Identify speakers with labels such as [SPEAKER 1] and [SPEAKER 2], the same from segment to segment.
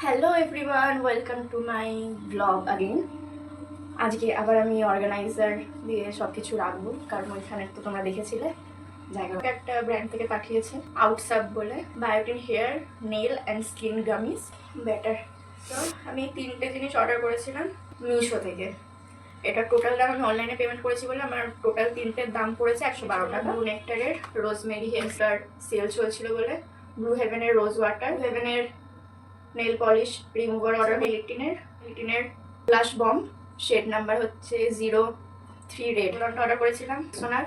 [SPEAKER 1] Hello everyone, welcome to my blog again. আজকে আবার আমি অর্গানাইজার দিয়ে সব কিছু রাখবো, কারণ ওইখানে তো তোমরা দেখেছিলে জায়গা একটা ব্র্যান্ড থেকে পাঠিয়েছে, আউটসাপ বলে, biotin hair nail and skin gummies better. তো আমি 3টে জিনিস অর্ডার করেছিলাম মিশো থেকে। এটা টোটাল দাম আমি অনলাইনে পেমেন্ট করেছি বলে আমার টোটাল 3টের দাম পড়েছে 112 টাকা। ব্লু নেকটারের রোজমেরি হেয়ার সেল চলছিল বলে ব্লু হেভেনের রোজ ওয়াটার, হেভেনের নেল পলিশ রিমুভার অর্ডার, লিটিনের ব্লাশ বম, শেড নাম্বার হচ্ছে 03 রেড অর্ডার করেছিলাম। সোনার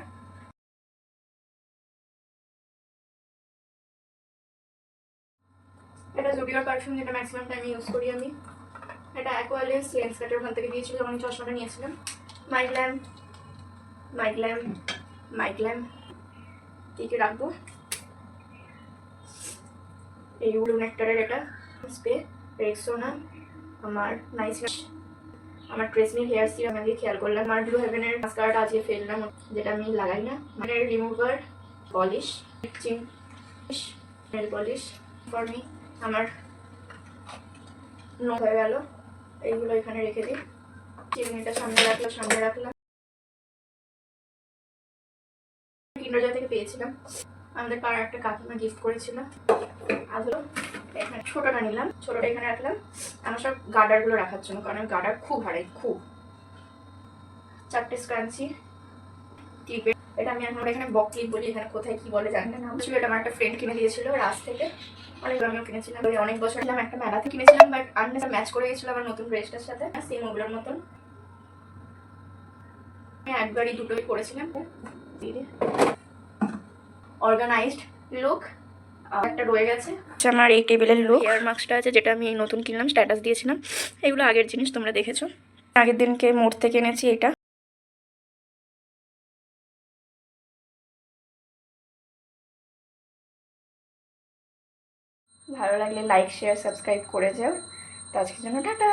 [SPEAKER 1] এটা জুডিওর পারফিউম, যেটা ম্যাক্সিমাম টাইম ইউজ করি আমি। এটা অ্যাকোয়ালিয়াস লেন্স কাটের ওখান থেকে দিয়েছিল যখন আমি চশমাটা নিয়েছিলাম। মাইগ্ল্যাম মাইগ্ল্যাম মাইগ্ল্যাম কী কী রাখবো, এই ব্লু নেকটারের এটা স্প্রে, রেক্সোনা, আমার নাইস, আমার ট্রেসমি হেয়ার সিরাম আগে খেয়াল করলাম, আমার ব্লু হেভেনের মাস্কারাটা আজকে ফেললাম, যেটা আমি লাগাই না, মানে রিমুভার পলিশ, চিং নেল পলিশ ফর মি, আমার নো হয়ে গেল, এইগুলো এখানে রেখে দিই। চিমনিটা সামনে রাখলাম। কিন্ডার থেকে পেয়েছিলাম, আমাদের পাড়ার একটা কাকিমা গিফট করেছিল। আর হলো এখানে ছোটটা নিলাম, ছোটটা এখানে রাখলাম আমার সব গার্ডারগুলো রাখার জন্য, কারণ গার্ডার খুব হারাই খুব। 4টে স্ক্রাঞ্চি ক্লিপের, এটা আমি এখন এখানে বক ক্লিপ বলি, এখানে কোথায় কি বলে জানি না, নাম ছিল। এটা আমার একটা ফ্রেন্ড কিনে দিয়েছিল রাজ থেকে, অনেক আমিও কিনেছিলাম, অনেক বছর একটা মেলাতে কিনেছিলাম, বাট আননেসা ম্যাচ করে গেছিল আমার নতুন ড্রেসটার সাথে, সেম ওগুলোর মতন। আমি একবারই দুটোই করেছিলাম। অর্গানাইজড লুক একটা রয়ে গেছে, আমার এই টেবিলের লুক। হেয়ার মাস্কটা আছে, যেটা আমি নতুন কিনলাম, স্ট্যাটাস দিয়েছিলাম। এগুলো আগের জিনিস, তোমরা দেখেছো। আগের দিনকে মোড় থেকে এনেছি এটা। ভালো লাগলে লাইক শেয়ার সাবস্ক্রাইব করে যাও। তো আজকের জন্য টাটা।